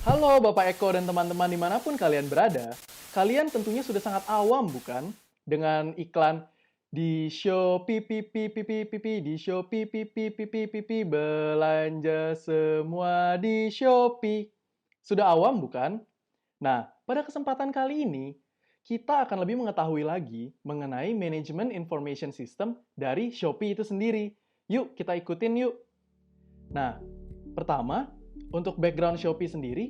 Halo Bapak Eko dan teman-teman dimanapun kalian berada, kalian tentunya sudah sangat awam bukan? Dengan iklan di Shopee di Shopee belanja semua di Shopee. Sudah awam bukan? Nah, pada kesempatan kali ini, kita akan lebih mengetahui lagi mengenai manajemen information system dari Shopee itu sendiri. Yuk, kita ikutin yuk. Nah, pertama, untuk background Shopee sendiri,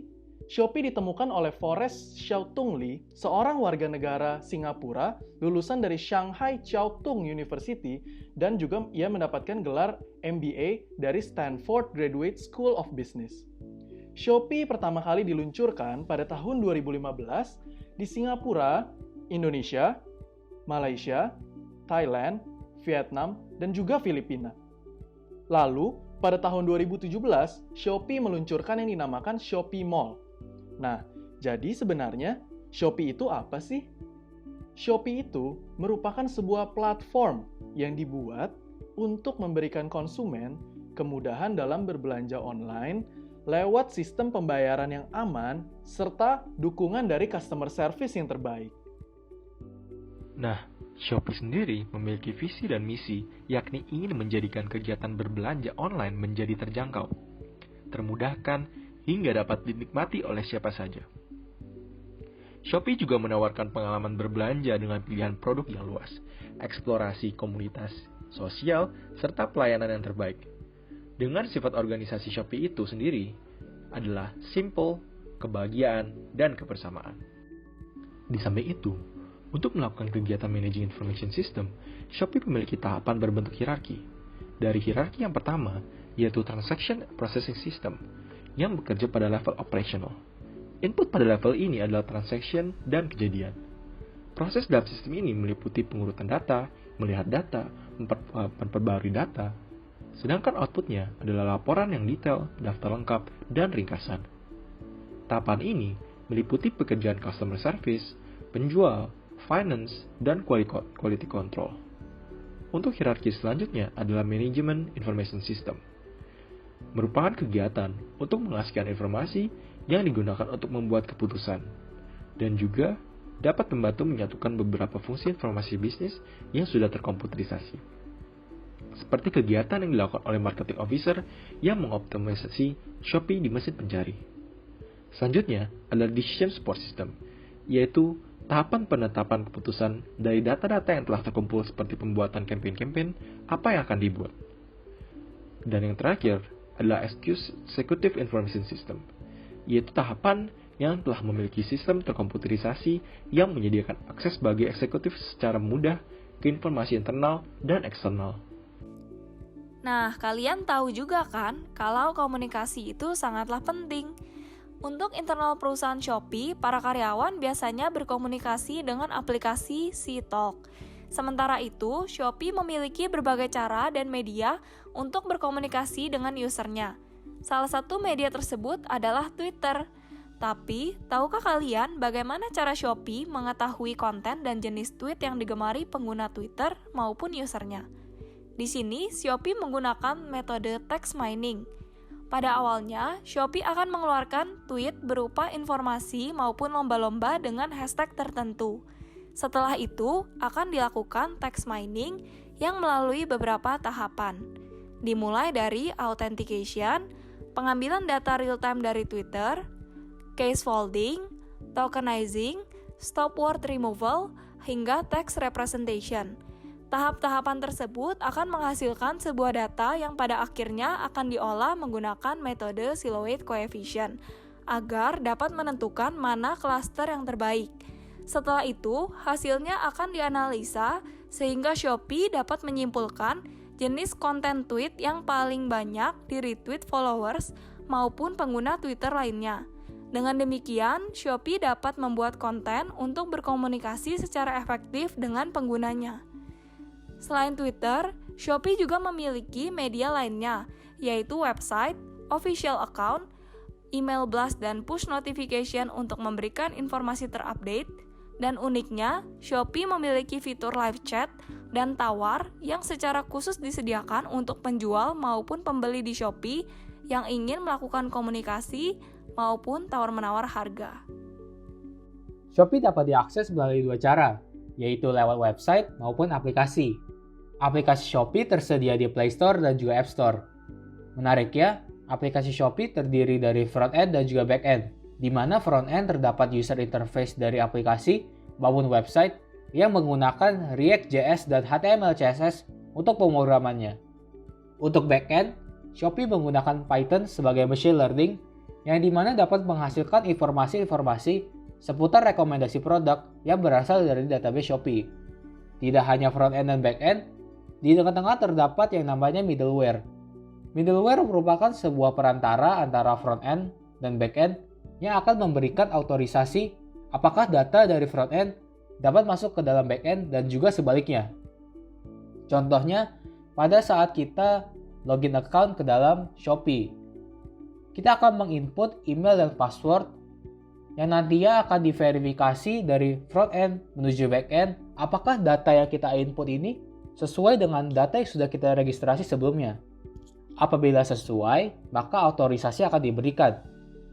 Shopee ditemukan oleh Forrest Xiaotung Li, seorang warga negara Singapura lulusan dari Shanghai Chiao Tung University dan juga ia mendapatkan gelar MBA dari Stanford Graduate School of Business. Shopee pertama kali diluncurkan pada tahun 2015 di Singapura, Indonesia, Malaysia, Thailand, Vietnam, dan juga Filipina. Lalu, pada tahun 2017, Shopee meluncurkan yang dinamakan Shopee Mall. Nah, jadi sebenarnya Shopee itu apa sih? Shopee itu merupakan sebuah platform yang dibuat untuk memberikan konsumen kemudahan dalam berbelanja online lewat sistem pembayaran yang aman serta dukungan dari customer service yang terbaik. Nah, Shopee sendiri memiliki visi dan misi, yakni ingin menjadikan kegiatan berbelanja online menjadi terjangkau, termudahkan, hingga dapat dinikmati oleh siapa saja. Shopee juga menawarkan pengalaman berbelanja dengan pilihan produk yang luas, eksplorasi komunitas, sosial, serta pelayanan yang terbaik. Dengan sifat organisasi Shopee itu sendiri adalah simple, kebahagiaan, dan kebersamaan. Di samping itu, untuk melakukan kegiatan managing information system, Shopee memiliki tahapan berbentuk hierarki. Dari hierarki yang pertama, yaitu transaction processing system, yang bekerja pada level operational. Input pada level ini adalah transaction dan kejadian. Proses dalam sistem ini meliputi pengurutan data, melihat data, memperbarui data, sedangkan outputnya adalah laporan yang detail, daftar lengkap, dan ringkasan. Tahapan ini meliputi pekerjaan customer service, penjual, finance, dan quality control. Untuk hierarki selanjutnya adalah manajemen information system. Merupakan kegiatan untuk menghasilkan informasi yang digunakan untuk membuat keputusan, dan juga dapat membantu menyatukan beberapa fungsi informasi bisnis yang sudah terkomputerisasi. Seperti kegiatan yang dilakukan oleh marketing officer yang mengoptimalisasi Shopee di mesin pencari. Selanjutnya adalah decision support system, yaitu tahapan penetapan keputusan dari data-data yang telah terkumpul seperti pembuatan campaign-campaign apa yang akan dibuat. Dan yang terakhir adalah Executive Information System, yaitu tahapan yang telah memiliki sistem terkomputerisasi yang menyediakan akses bagi eksekutif secara mudah ke informasi internal dan eksternal. Nah, kalian tahu juga kan kalau komunikasi itu sangatlah penting. Untuk internal perusahaan Shopee, para karyawan biasanya berkomunikasi dengan aplikasi Talk. Sementara itu, Shopee memiliki berbagai cara dan media untuk berkomunikasi dengan usernya. Salah satu media tersebut adalah Twitter. Tapi, tahukah kalian bagaimana cara Shopee mengetahui konten dan jenis tweet yang digemari pengguna Twitter maupun usernya? Di sini, Shopee menggunakan metode text mining. Pada awalnya, Shopee akan mengeluarkan tweet berupa informasi maupun lomba-lomba dengan hashtag tertentu. Setelah itu, akan dilakukan text mining yang melalui beberapa tahapan. Dimulai dari authentication, pengambilan data real-time dari Twitter, case folding, tokenizing, stop word removal, hingga text representation. Tahap-tahapan tersebut akan menghasilkan sebuah data yang pada akhirnya akan diolah menggunakan metode silhouette coefficient agar dapat menentukan mana klaster yang terbaik. Setelah itu, hasilnya akan dianalisa sehingga Shopee dapat menyimpulkan jenis konten tweet yang paling banyak di-retweet followers maupun pengguna Twitter lainnya. Dengan demikian, Shopee dapat membuat konten untuk berkomunikasi secara efektif dengan penggunanya. Selain Twitter, Shopee juga memiliki media lainnya, yaitu website, official account, email blast dan push notification untuk memberikan informasi terupdate, dan uniknya, Shopee memiliki fitur live chat dan tawar yang secara khusus disediakan untuk penjual maupun pembeli di Shopee yang ingin melakukan komunikasi maupun tawar-menawar harga. Shopee dapat diakses melalui dua cara, yaitu lewat website maupun aplikasi. Aplikasi Shopee tersedia di Play Store dan juga App Store. Menariknya, aplikasi Shopee terdiri dari front-end dan juga back-end, di mana front-end terdapat user interface dari aplikasi maupun website yang menggunakan React.js dan HTML CSS untuk pemrogramannya. Untuk back-end, Shopee menggunakan Python sebagai machine learning yang dimana dapat menghasilkan informasi-informasi seputar rekomendasi produk yang berasal dari database Shopee. Tidak hanya front-end dan back-end, di tengah-tengah terdapat yang namanya middleware. Middleware merupakan sebuah perantara antara front-end dan back-end yang akan memberikan autorisasi apakah data dari front-end dapat masuk ke dalam back-end dan juga sebaliknya. Contohnya, pada saat kita login account ke dalam Shopee, kita akan menginput email dan password yang nantinya akan diverifikasi dari front-end menuju back-end apakah data yang kita input ini sesuai dengan data yang sudah kita registrasi sebelumnya. Apabila sesuai, maka autorisasi akan diberikan.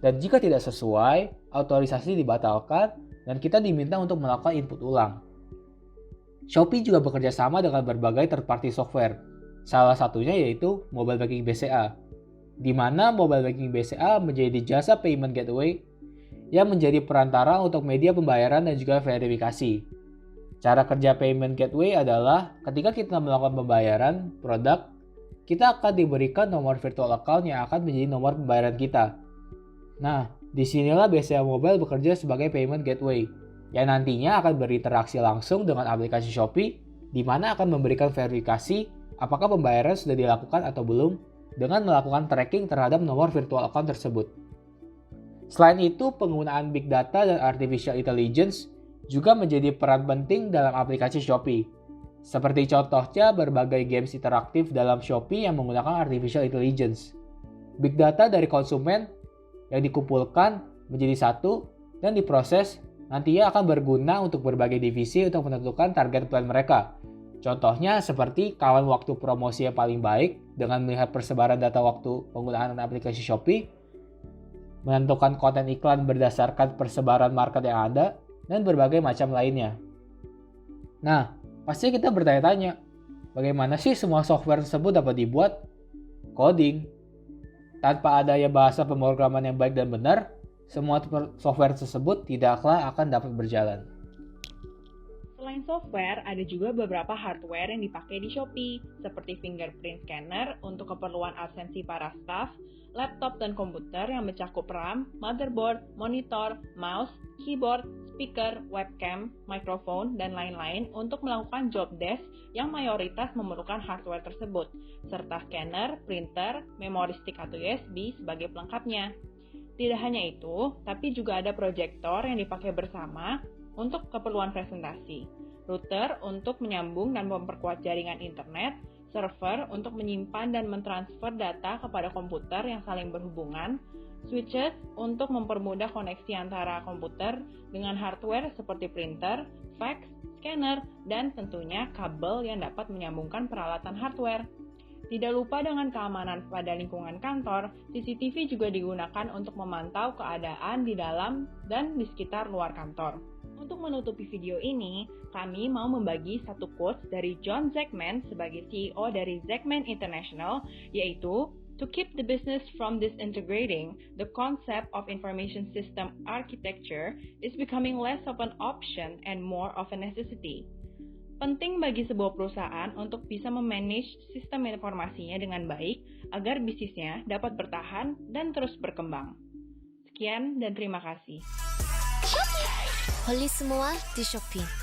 Dan jika tidak sesuai, autorisasi dibatalkan dan kita diminta untuk melakukan input ulang. Shopee juga bekerja sama dengan berbagai third-party software. Salah satunya yaitu Mobile Banking BCA, di mana Mobile Banking BCA menjadi jasa payment gateway yang menjadi perantara untuk media pembayaran dan juga verifikasi. Cara kerja payment gateway adalah ketika kita melakukan pembayaran produk, kita akan diberikan nomor virtual account yang akan menjadi nomor pembayaran kita. Nah, disinilah BCA Mobile bekerja sebagai payment gateway, yang nantinya akan berinteraksi langsung dengan aplikasi Shopee, di mana akan memberikan verifikasi apakah pembayaran sudah dilakukan atau belum, dengan melakukan tracking terhadap nomor virtual account tersebut. Selain itu, penggunaan Big Data dan Artificial Intelligence juga menjadi peran penting dalam aplikasi Shopee. Seperti contohnya berbagai games interaktif dalam Shopee yang menggunakan Artificial Intelligence. Big Data dari konsumen yang dikumpulkan menjadi satu dan diproses nantinya akan berguna untuk berbagai divisi untuk menentukan target plan mereka. Contohnya seperti kawan waktu promosi yang paling baik dengan melihat persebaran data waktu penggunaan aplikasi Shopee, menentukan konten iklan berdasarkan persebaran market yang ada, dan berbagai macam lainnya. Nah, pasti kita bertanya-tanya, bagaimana sih semua software tersebut dapat dibuat? Coding. Tanpa adanya bahasa pemrograman yang baik dan benar, semua software tersebut tidaklah akan dapat berjalan. Selain software, ada juga beberapa hardware yang dipakai di Shopee, seperti fingerprint scanner untuk keperluan absensi para staff, laptop dan komputer yang mencakup RAM, motherboard, monitor, mouse, keyboard, speaker, webcam, mikrofon, dan lain-lain untuk melakukan job desk yang mayoritas memerlukan hardware tersebut, serta scanner, printer, memori stick atau USB sebagai pelengkapnya. Tidak hanya itu, tapi juga ada proyektor yang dipakai bersama untuk keperluan presentasi, router untuk menyambung dan memperkuat jaringan internet, server untuk menyimpan dan mentransfer data kepada komputer yang saling berhubungan, switches untuk mempermudah koneksi antara komputer dengan hardware seperti printer, fax, scanner, dan tentunya kabel yang dapat menyambungkan peralatan hardware. Tidak lupa dengan keamanan pada lingkungan kantor, CCTV juga digunakan untuk memantau keadaan di dalam dan di sekitar luar kantor. Untuk menutupi video ini, kami mau membagi satu quotes dari John Zechman sebagai CEO dari Zechman International, yaitu, "To keep the business from disintegrating, the concept of information system architecture is becoming less of an option and more of a necessity." Penting bagi sebuah perusahaan untuk bisa memanage sistem informasinya dengan baik agar bisnisnya dapat bertahan dan terus berkembang. Sekian dan terima kasih. Beli semua di Shopee.